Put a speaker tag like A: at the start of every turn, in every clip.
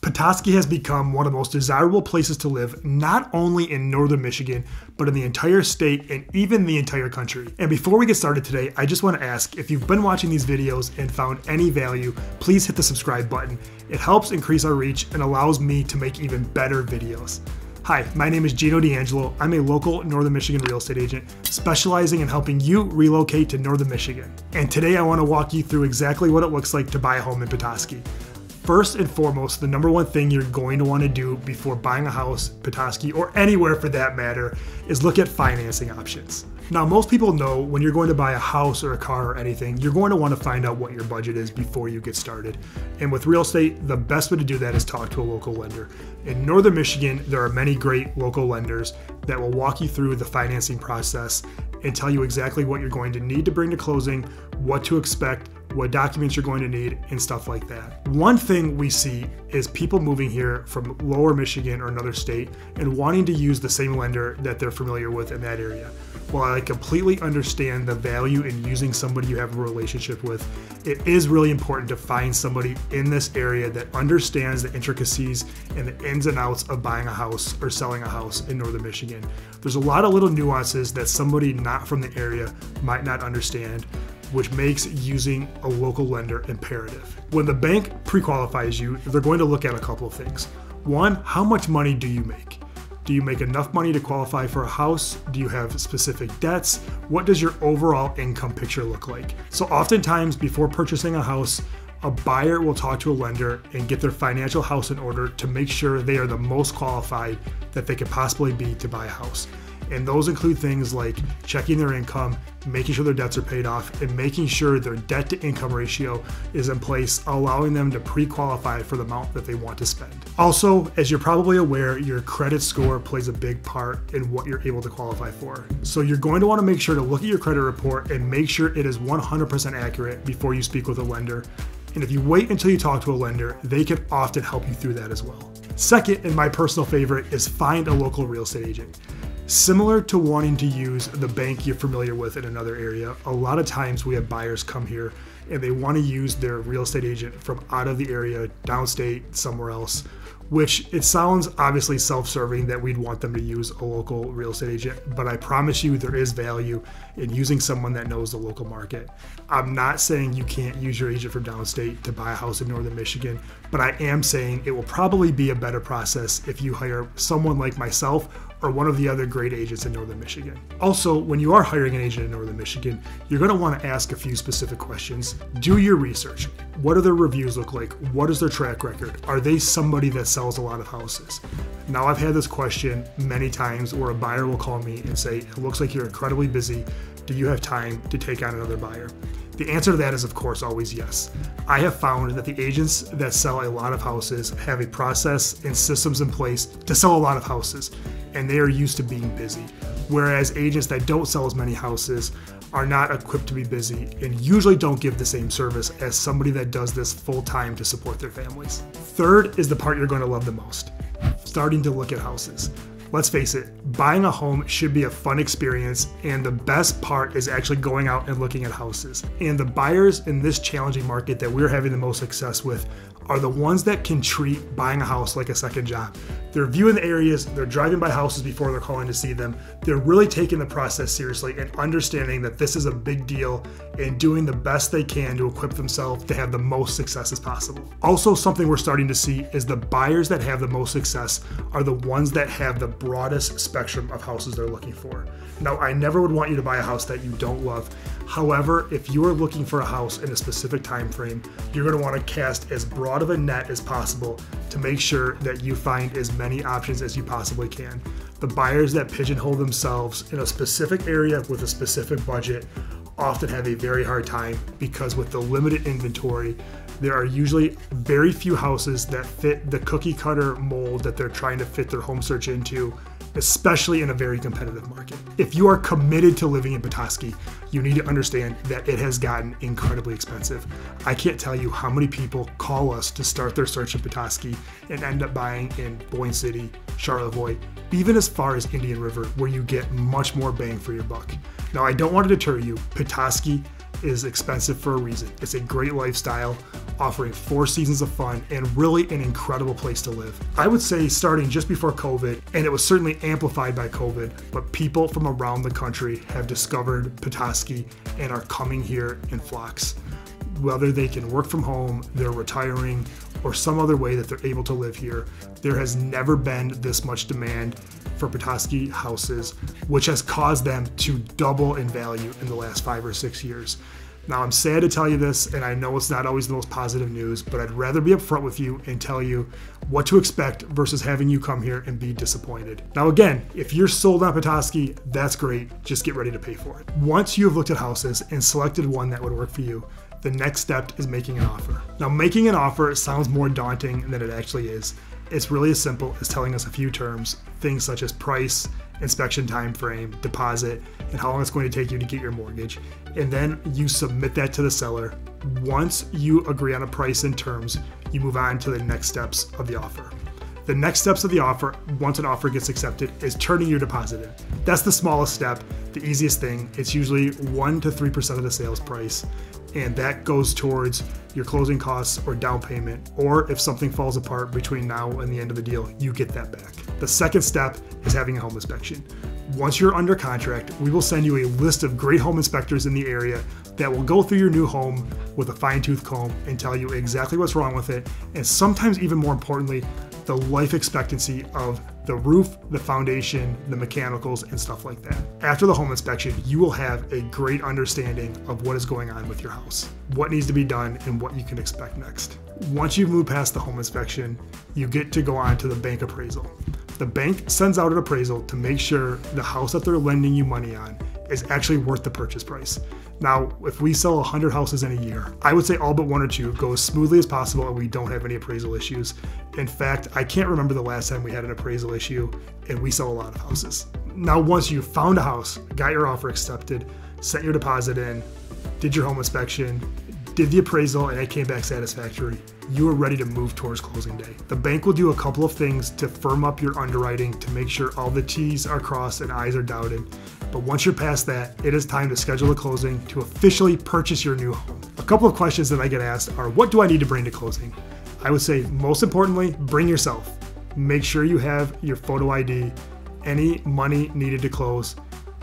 A: Petoskey has become one of the most desirable places to live, not only in northern Michigan, but in the entire state and even the entire country. And before we get started today, I just want to ask, if you've been watching these videos and found any value, please hit the subscribe button. It helps increase our reach and allows me to make even better videos. Hi, my name is Geno 𝐷𝐸𝐺𝐵𝐿𝐿. I'm a local northern Michigan real estate agent specializing in helping you relocate to northern Michigan. And today I want to walk you through exactly what it looks like to buy a home in Petoskey. First and foremost, the number one thing you're going to want to do before buying a house, Petoskey, or anywhere for that matter, is look at financing options. Now, most people know when you're going to buy a house or a car or anything, you're going to want to find out what your budget is before you get started. And with real estate, the best way to do that is talk to a local lender. In northern Michigan, there are many great local lenders that will walk you through the financing process and tell you exactly what you're going to need to bring to closing, what to expect, what documents you're going to need, and stuff like that. One thing we see is people moving here from lower Michigan or another state and wanting to use the same lender that they're familiar with in that area. While I completely understand the value in using somebody you have a relationship with, it is really important to find somebody in this area that understands the intricacies and the ins and outs of buying a house or selling a house in northern Michigan. There's a lot of little nuances that somebody not from the area might not understand, which makes using a local lender imperative. When the bank pre-qualifies you, they're going to look at a couple of things. One, how much money do you make? Do you make enough money to qualify for a house? Do you have specific debts? What does your overall income picture look like? So oftentimes before purchasing a house, a buyer will talk to a lender and get their financial house in order to make sure they are the most qualified that they could possibly be to buy a house. And those include things like checking their income, making sure their debts are paid off, and making sure their debt to income ratio is in place, allowing them to pre-qualify for the amount that they want to spend. Also, as you're probably aware, your credit score plays a big part in what you're able to qualify for. So you're going to want to make sure to look at your credit report and make sure it is 100% accurate before you speak with a lender. And if you wait until you talk to a lender, they can often help you through that as well. Second, and my personal favorite, is find a local real estate agent. Similar to wanting to use the bank you're familiar with in another area, a lot of times we have buyers come here and they want to use their real estate agent from out of the area, downstate, somewhere else, which it sounds obviously self-serving that we'd want them to use a local real estate agent, but I promise you there is value in using someone that knows the local market. I'm not saying you can't use your agent from downstate to buy a house in northern Michigan, but I am saying it will probably be a better process if you hire someone like myself or one of the other great agents in northern Michigan. Also, when you are hiring an agent in northern Michigan, you're going to want to ask a few specific questions. Do your research. What do their reviews look like? What is their track record? Are they somebody that sells a lot of houses? Now, I've had this question many times where a buyer will call me and say, it looks like you're incredibly busy. Do you have time to take on another buyer? The answer to that is, of course, always yes. I have found that the agents that sell a lot of houses have a process and systems in place to sell a lot of houses, and they are used to being busy. Whereas agents that don't sell as many houses are not equipped to be busy and usually don't give the same service as somebody that does this full time to support their families. Third is the part you're going to love the most, starting to look at houses. Let's face it, buying a home should be a fun experience, and the best part is actually going out and looking at houses. And the buyers in this challenging market that we're having the most success with are the ones that can treat buying a house like a second job. They're viewing the areas, they're driving by houses before they're calling to see them. They're really taking the process seriously and understanding that this is a big deal and doing the best they can to equip themselves to have the most success as possible. Also, something we're starting to see is the buyers that have the most success are the ones that have the broadest spectrum of houses they're looking for. Now, I never would want you to buy a house that you don't love. However, if you are looking for a house in a specific time frame, you're going to want to cast as broad of a net as possible to make sure that you find as many options as you possibly can. The buyers that pigeonhole themselves in a specific area with a specific budget often have a very hard time because with the limited inventory, there are usually very few houses that fit the cookie cutter mold that they're trying to fit their home search into, especially in a very competitive market. If you are committed to living in Petoskey, you need to understand that it has gotten incredibly expensive. I can't tell you how many people call us to start their search in Petoskey and end up buying in Boyne City, Charlevoix, even as far as Indian River, where you get much more bang for your buck. Now, I don't want to deter you. Petoskey is expensive for a reason. It's a great lifestyle, offering 4 seasons of fun and really an incredible place to live. I would say starting just before COVID, and it was certainly amplified by COVID, but people from around the country have discovered Petoskey and are coming here in flocks. Whether they can work from home, they're retiring, or some other way that they're able to live here, there has never been this much demand for Petoskey houses, which has caused them to double in value in the last 5 or 6 years. Now, I'm sad to tell you this, and I know it's not always the most positive news, but I'd rather be upfront with you and tell you what to expect versus having you come here and be disappointed. Now, again, if you're sold on Petoskey, that's great. Just get ready to pay for it. Once you have looked at houses and selected one that would work for you, the next step is making an offer. Now, making an offer sounds more daunting than it actually is. It's really as simple as telling us a few terms, things such as price, inspection time frame, deposit, and how long it's going to take you to get your mortgage. And then you submit that to the seller. Once you agree on a price and terms, you move on to the next steps of the offer. The next steps of the offer, once an offer gets accepted, is turning your deposit in. That's the smallest step, the easiest thing. It's usually 1 to 3% of the sales price, and that goes towards your closing costs or down payment, or if something falls apart between now and the end of the deal, you get that back. The second step is having a home inspection. Once you're under contract, we will send you a list of great home inspectors in the area that will go through your new home with a fine-tooth comb and tell you exactly what's wrong with it, and sometimes even more importantly, the life expectancy of the roof, the foundation, the mechanicals, and stuff like that. After the home inspection, you will have a great understanding of what is going on with your house, what needs to be done, and what you can expect next. Once you've moved past the home inspection, you get to go on to the bank appraisal. The bank sends out an appraisal to make sure the house that they're lending you money on is actually worth the purchase price. Now, if we sell 100 houses in a year, I would say all but 1 or 2 go as smoothly as possible and we don't have any appraisal issues. In fact, I can't remember the last time we had an appraisal issue, and we sell a lot of houses. Now, once you found a house, got your offer accepted, sent your deposit in, did your home inspection, did the appraisal, and it came back satisfactory, you are ready to move towards closing day. The bank will do a couple of things to firm up your underwriting to make sure all the T's are crossed and I's are dotted. But once you're past that, it is time to schedule a closing to officially purchase your new home. A couple of questions that I get asked are, what do I need to bring to closing? I would say, most importantly, bring yourself. Make sure you have your photo ID, any money needed to close,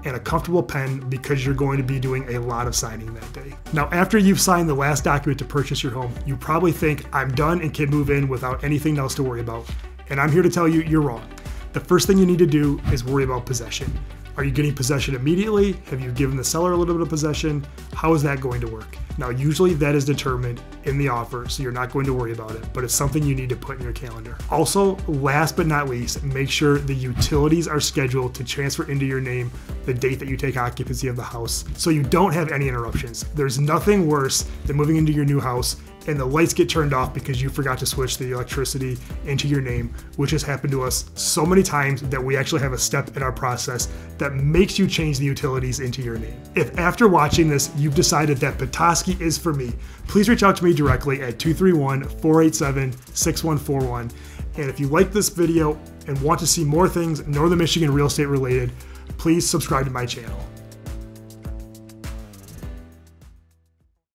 A: and a comfortable pen because you're going to be doing a lot of signing that day. Now, after you've signed the last document to purchase your home, you probably think, I'm done and can move in without anything else to worry about. And I'm here to tell you, you're wrong. The first thing you need to do is worry about possession. Are you getting possession immediately? Have you given the seller a little bit of possession? How is that going to work? Now, usually that is determined in the offer, so you're not going to worry about it, but it's something you need to put in your calendar. Also, last but not least, make sure the utilities are scheduled to transfer into your name the date that you take occupancy of the house, so you don't have any interruptions. There's nothing worse than moving into your new house and the lights get turned off because you forgot to switch the electricity into your name, which has happened to us so many times that we actually have a step in our process that makes you change the utilities into your name. If after watching this, you've decided that Petoskey is for me, please reach out to me directly at 231-487-6141. And if you like this video and want to see more things Northern Michigan real estate related, please subscribe to my channel.